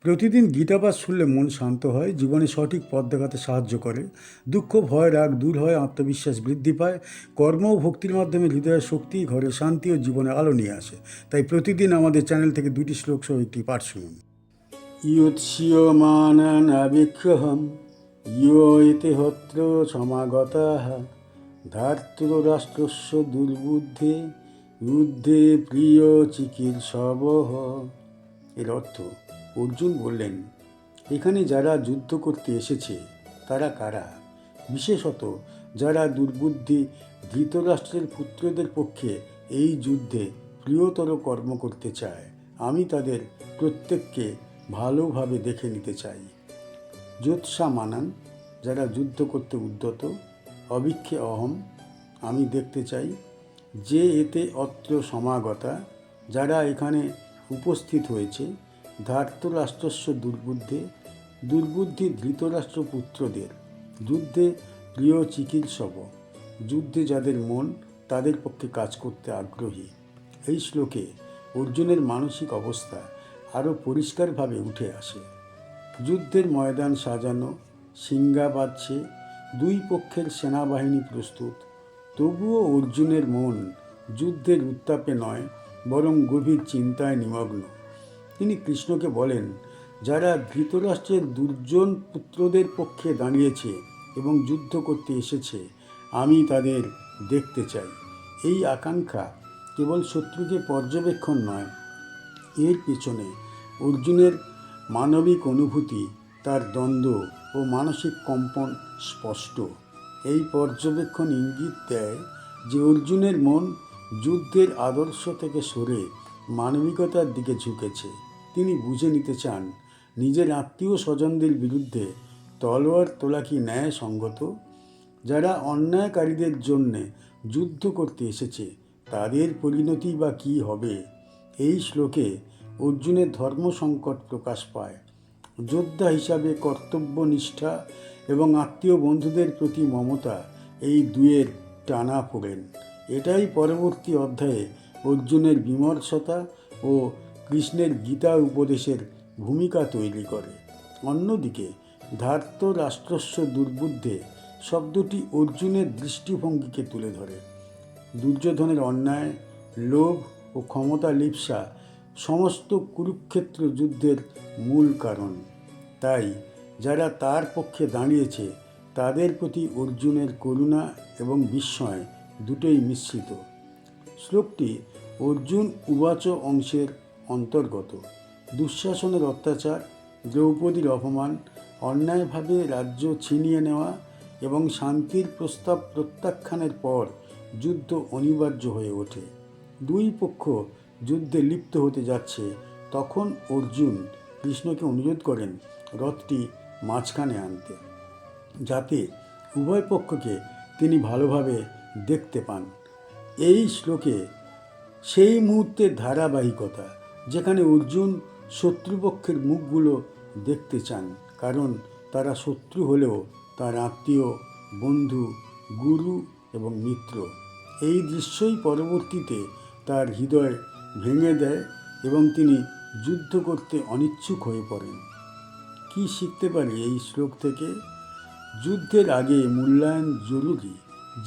প্রতিদিন গীতাপাঠ শুনলে মন শান্ত হয়, জীবনে সঠিক পথ দেখাতে সাহায্য করে, দুঃখ ভয় রাগ দূর হয়, আত্মবিশ্বাস বৃদ্ধি পায়, কর্ম ও ভক্তির মাধ্যমে হৃদয়ের শক্তি, ঘরে শান্তি ও জীবনে আলো নিয়ে আসে। তাই প্রতিদিন আমাদের চ্যানেল থেকে 2টি শ্লোক সহ একটি পাঠ শুনুন। ইয়ৎস্যমানানাবিক্ষহম ইয় এতে হত্র সমাগতাঃ ধার্তরাষ্ট্রস্য দুর্বুদ্ধে যুদ্ধে প্রিয় চিকিৎসবঃ। এর অর্থ, অর্জুন বললেন, এখানে যারা যুদ্ধ করতে এসেছে তারা কারা? বিশেষত যারা দুর্বুদ্ধি ধৃতরাষ্ট্রের পুত্রদের পক্ষে এই যুদ্ধে প্রিয়তর কর্ম করতে চায়। আমি তাদের প্রত্যেককে ভালোভাবে দেখে নিতে চাই। যোৎসা মানান, যারা যুদ্ধ করতে উদ্যত। অবিক্ষে অহম, আমি দেখতে চাই। যে এতে অত্র সমাগতা, যারা এখানে উপস্থিত হয়েছে। ধার্তরাষ্ট্রস্য দুর্বুদ্ধে, দুর্বুদ্ধি ধৃতরাষ্ট্র পুত্রদের। যুদ্ধে প্রিয় চিকিৎসক, যুদ্ধে যাদের মন তাদের পক্ষে কাজ করতে আগ্রহী। এই শ্লোকে অর্জুনের মানসিক অবস্থা আরও পরিষ্কারভাবে উঠে আসে। যুদ্ধের ময়দান সাজানো, সিংহা বাজছে, দুই পক্ষের সেনাবাহিনী প্রস্তুত। তবুও অর্জুনের মন যুদ্ধের উত্তাপে নয়, বরং গভীর চিন্তায় নিমগ্ন। তিনি কৃষ্ণকে বলেন, যারা ধৃতরাষ্ট্রের দুর্জন পুত্রদের পক্ষে দাঁড়িয়েছে এবং যুদ্ধ করতে এসেছে, আমি তাদের দেখতে চাই। এই আকাঙ্ক্ষা কেবল শত্রুকে পর্যবেক্ষণ নয়, এর পেছনে অর্জুনের মানবিক অনুভূতি, তার দ্বন্দ্ব ও মানসিক কম্পন স্পষ্ট। এই পর্যবেক্ষণ ইঙ্গিত দেয় যে অর্জুনের মন যুদ্ধের আদর্শ থেকে সরে মানবিকতার দিকে ঝুঁকেছে। তিনি বুঝে নিতে চান, নিজের আত্মীয় স্বজনদের বিরুদ্ধে তলোয়ার তোলা কি ন্যায়সঙ্গত? যারা অন্যায়কারীদের জন্যে যুদ্ধ করতে এসেছে, তাদের পরিণতি বা কী হবে? এই শ্লোকে অর্জুনের ধর্মসংকট প্রকাশ পায়। যোদ্ধা হিসাবে কর্তব্যনিষ্ঠা এবং আত্মীয় বন্ধুদের প্রতি মমতা, এই দুয়ের টানা পড়েন। এটাই পরবর্তী অধ্যায়ে অর্জুনের বিমর্ষতা ও কৃষ্ণের গীতা উপদেশের ভূমিকা তৈরি করে। অন্যদিকে ধার্তরাষ্ট্রস্য দুর্বুদ্ধে শব্দটি অর্জুনের দৃষ্টিভঙ্গিকে তুলে ধরে। দুর্যোধনের অন্যায়, লোভ ও ক্ষমতা লিপ্সা সমস্ত কুরুক্ষেত্র যুদ্ধের মূল কারণ। তাই যারা তার পক্ষে দাঁড়িয়েছে তাদের প্রতি অর্জুনের করুণা এবং বিস্ময় দুটোই মিশ্রিত। শ্লোকটি অর্জুন উবাচ অংশের অন্তর্গত। দুঃশাসনের অত্যাচার, দ্রৌপদীর অপমান, অন্যায়ভাবে রাজ্য ছিনিয়ে নেওয়া এবং শান্তির প্রস্তাব প্রত্যাখ্যানের পর যুদ্ধ অনিবার্য হয়ে ওঠে। দুই পক্ষ যুদ্ধে লিপ্ত হতে যাচ্ছে, তখন অর্জুন কৃষ্ণকে অনুরোধ করেন রথটি মাঝখানে আনতে, যাতে উভয় পক্ষকে তিনি ভালোভাবে দেখতে পান। এই শ্লোকে সেই মুহূর্তের ধারাবাহিকতা, যেখানে অর্জুন শত্রুপক্ষের মুখগুলো দেখতে চান, কারণ তারা শত্রু হলেও তার আত্মীয়, বন্ধু, গুরু এবং মিত্র। এই দৃশ্যই পরবর্তীতে তার হৃদয় ভেঙে দেয় এবং তিনি যুদ্ধ করতে অনিচ্ছুক হয়ে পড়েন। কি শিখতে পারি এই শ্লোক থেকে? যুদ্ধের আগে মূল্যায়ন জরুরি।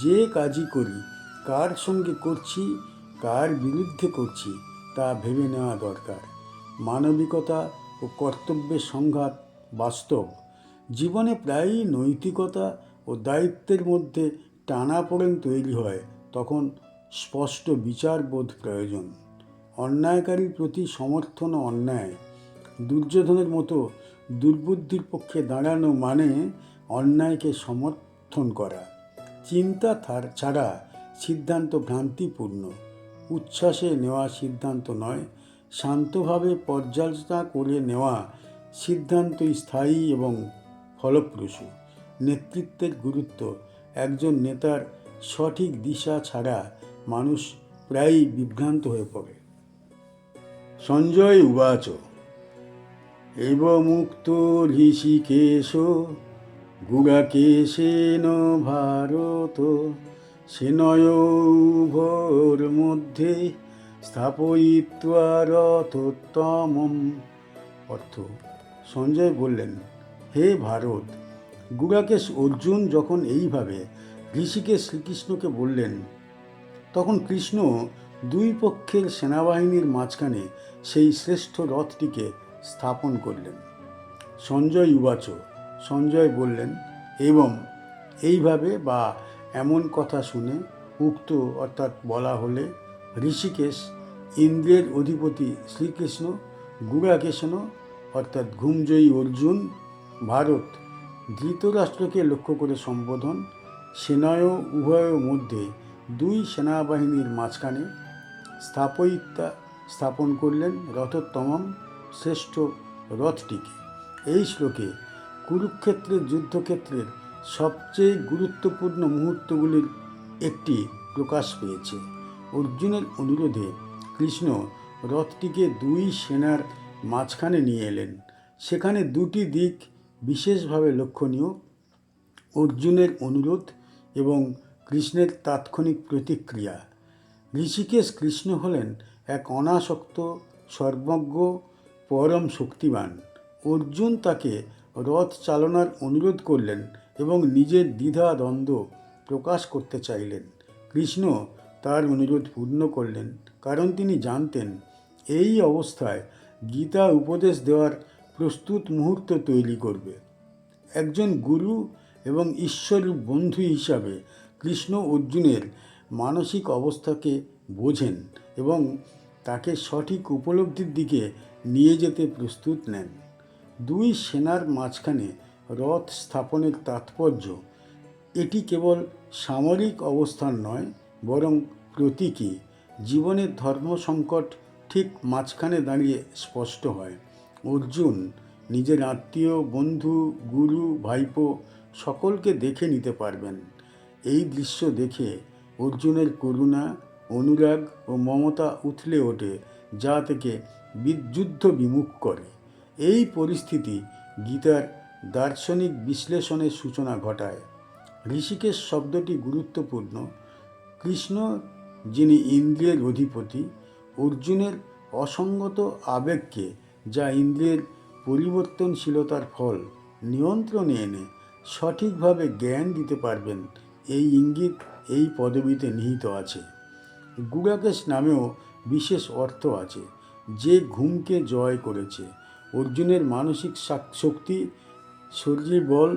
যে কাজই করি, কার সঙ্গে করছি, কার বিরুদ্ধে করছি, তা ভেবে নেওয়া দরকার। মানবিকতা ও কর্তব্যের সংঘাত বাস্তব। জীবনে প্রায়ই নৈতিকতা ও দায়িত্বের মধ্যে টানাপোড়েন তৈরি হয়, তখন স্পষ্ট বিচারবোধ প্রয়োজন। অন্যায়কারীর প্রতি সমর্থন ও অন্যায়। দুর্যোধনের মতো দুর্বুদ্ধির পক্ষে দাঁড়ানো মানে অন্যায়কে সমর্থন করা। চিন্তা ছাড়া সিদ্ধান্ত ভ্রান্তিপূর্ণ। উচ্ছ্বাসে নেওয়া সিদ্ধান্ত নয়, শান্তভাবে পর্যালোচনা করে নেওয়া সিদ্ধান্তই স্থায়ী এবং ফলপ্রসূ। নেতৃত্বের গুরুত্ব। একজন নেতার সঠিক দিশা ছাড়া মানুষ প্রায়ই বিভ্রান্ত হয়ে পড়ে। সঞ্জয় উবাচ এবমুক্তো ঋষিকেশ গুড়াকেশেন ভারত সেনয়োর্ভোর মধ্যে স্থাপয়িত্বা রথোত্তমম। অর্থ, সঞ্জয় বললেন, হে ভারত। গুড়াকেশ অর্জুন যখন এইভাবে ঋষিকেশ শ্রীকৃষ্ণকে বললেন, তখন কৃষ্ণ দুই পক্ষের সেনাবাহিনীর মাঝখানে সেই শ্রেষ্ঠ রথটিকে স্থাপন করলেন। সঞ্জয় উবাচ, সঞ্জয় বললেন, এবং এইভাবে বা এমন কথা শুনে উক্ত অর্থাৎ বলা হলে ঋষিকেশ ইন্দ্রের অধিপতি শ্রীকৃষ্ণ, গুড়াকেশন অর্থাৎ ঘুমজয়ী অর্জুন, ভারত ধৃতরাষ্ট্রকে লক্ষ্য করে সম্বোধন, সেনায় উভয়ের মধ্যে দুই সেনাবাহিনীর মাঝখানে স্থাপন করলেন রথোত্তমম শ্রেষ্ঠ রথটিকে। এই শ্লোকে কুরুক্ষেত্রের যুদ্ধক্ষেত্রের সবচেয়ে গুরুত্বপূর্ণ মুহূর্তগুলির একটি প্রকাশ পেয়েছে। অর্জুনের অনুরোধে কৃষ্ণ রথটিকে দুই সেনার মাঝখানে নিয়ে এলেন। সেখানে দুটি দিক বিশেষভাবে লক্ষণীয়: অর্জুনের অনুরোধ এবং কৃষ্ণের তাৎক্ষণিক প্রতিক্রিয়া। ঋষিকেশ কৃষ্ণ হলেন এক অনাসক্ত, সর্বজ্ঞ, পরম শক্তিমান। অর্জুন তাকে রথ চালনার অনুরোধ করলেন এবং নিজের দ্বিধা দ্বন্দ্ব প্রকাশ করতে চাইলেন। কৃষ্ণ তার অনুরোধ পূর্ণ করলেন, কারণ তিনি জানতেন এই অবস্থায় গীতা উপদেশ দেওয়ার প্রস্তুত মুহূর্ত তৈরি করবে। একজন গুরু এবং ঈশ্বরের বন্ধু হিসাবে কৃষ্ণ অর্জুনের মানসিক অবস্থাকে বোঝেন এবং তাকে সঠিক উপলব্ধির দিকে নিয়ে যেতে প্রস্তুত নেন। দুই সেনার মাঝখানে রথ স্থাপনের তাৎপর্য এটি কেবল সামরিক অবস্থান নয়, বরং প্রতীকী। জীবনের ধর্ম সংকট ঠিক মাঝখানে দাঁড়িয়ে স্পষ্ট হয়। অর্জুন নিজের আত্মীয়, বন্ধু, গুরু, ভাইপো সকলকে দেখে নিতে পারবেন। এই দৃশ্য দেখে অর্জুনের করুণা, অনুরাগ ও মমতা উথলে ওঠে, যা থেকে যুদ্ধ বিমুখ করে। এই পরিস্থিতি গীতার দার্শনিক বিশ্লেষণের সূচনা ঘটায়। ঋষিকেশ শব্দটি গুরুত্বপূর্ণ। কৃষ্ণ, যিনি ইন্দ্রিয়ের অধিপতি, অর্জুনের অসঙ্গত আবেগকে, যা ইন্দ্রিয়ের পরিবর্তনশীলতার ফল, নিয়ন্ত্রণে এনে সঠিকভাবে জ্ঞান দিতে পারবেন, এই ইঙ্গিত এই পদবীতে নিহিত আছে। গুড়াকেশ নামেও বিশেষ অর্থ আছে, যে ঘুমকে জয় করেছে। অর্জুনের মানসিক শক্তি, শরীর বল,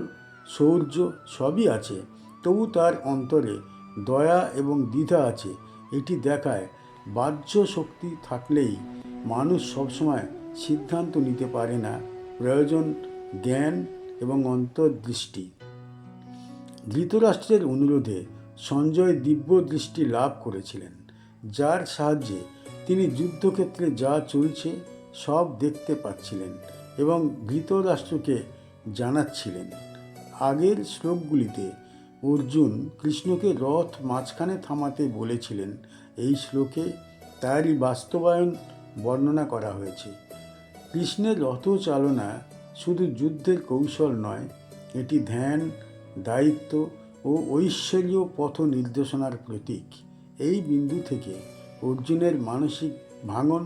শৌর্য সবই আছে, তবু তার অন্তরে দয়া এবং দ্বিধা আছে। এটি দেখায় বাহ্য শক্তি থাকলেই মানুষ সবসময় সিদ্ধান্ত নিতে পারে না, প্রয়োজন জ্ঞান এবং অন্তর্দৃষ্টি। ধৃতরাষ্ট্রের অনুরোধে সঞ্জয় দিব্য দৃষ্টি লাভ করেছিলেন, যার সাহায্যে তিনি যুদ্ধক্ষেত্রে যা চলছে সব দেখতে পাচ্ছিলেন এবং ধৃতরাষ্ট্রকে জানাচ্ছিলেন। আগের শ্লোকগুলিতে অর্জুন কৃষ্ণকে রথ মাঝখানে থামাতে বলেছিলেন। এই শ্লোকে তারই বাস্তবায়ন বর্ণনা করা হয়েছে। কৃষ্ণের রথ চালনা শুধু যুদ্ধের কৌশল নয়, এটি ধ্যান, দায়িত্ব ও ঐশ্বর্যীয় পথ নির্দেশনার প্রতীক। এই বিন্দু থেকে অর্জুনের মানসিক ভাঙন,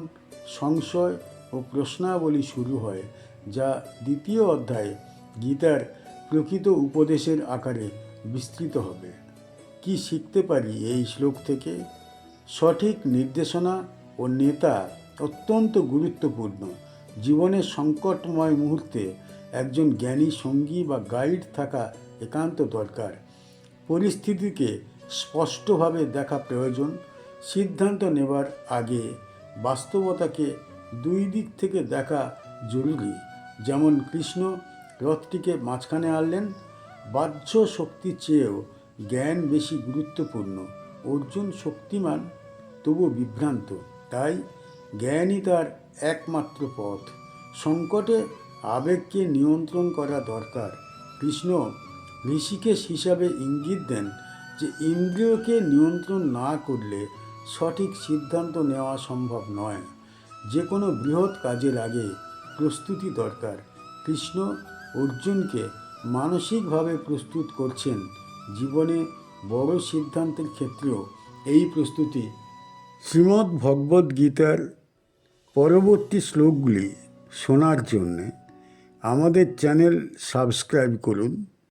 সংশয় ও প্রশ্নাবলী শুরু হয়, যা দ্বিতীয় অধ্যায়ে গীতার প্রকৃত উপদেশের আকারে বিস্তৃত হবে। কি শিখতে পারি এই শ্লোক থেকে? সঠিক নির্দেশনা ও নেতা অত্যন্ত গুরুত্বপূর্ণ। জীবনের সংকটময় মুহূর্তে একজন জ্ঞানী সঙ্গী বা গাইড থাকা একান্ত দরকার। পরিস্থিতিকে স্পষ্টভাবে দেখা প্রয়োজন। সিদ্ধান্ত নেবার আগে বাস্তবতাকে দুই দিক থেকে দেখা জরুরি। যেমন কৃষ্ণ রথটিকে মাঝখানে আনলেন, বাহ্য শক্তির চেয়েও জ্ঞান বেশি গুরুত্বপূর্ণ। অর্জুন শক্তিমান, তবু বিভ্রান্ত, তাই জ্ঞানই তার একমাত্র পথ। সংকটে আবেগকে নিয়ন্ত্রণ করা দরকার। কৃষ্ণ ঋষিকেশ হিসাবে ইঙ্গিত দেন যে ইন্দ্রিয়কে নিয়ন্ত্রণ না করলে সঠিক সিদ্ধান্ত নেওয়া সম্ভব নয়। যে কোনো বৃহৎ কাজের আগে প্রস্তুতি দরকার। কৃষ্ণ অর্জুনকে মানসিকভাবে প্রস্তুত করছেন। জীবনে বড় সিদ্ধান্তের ক্ষেত্রেও এই প্রস্তুতি। শ্রীমদ্ ভগবদ্ গীতার পরবর্তী শ্লোকগুলি শোনার জন্যে আমাদের চ্যানেল সাবস্ক্রাইব করুন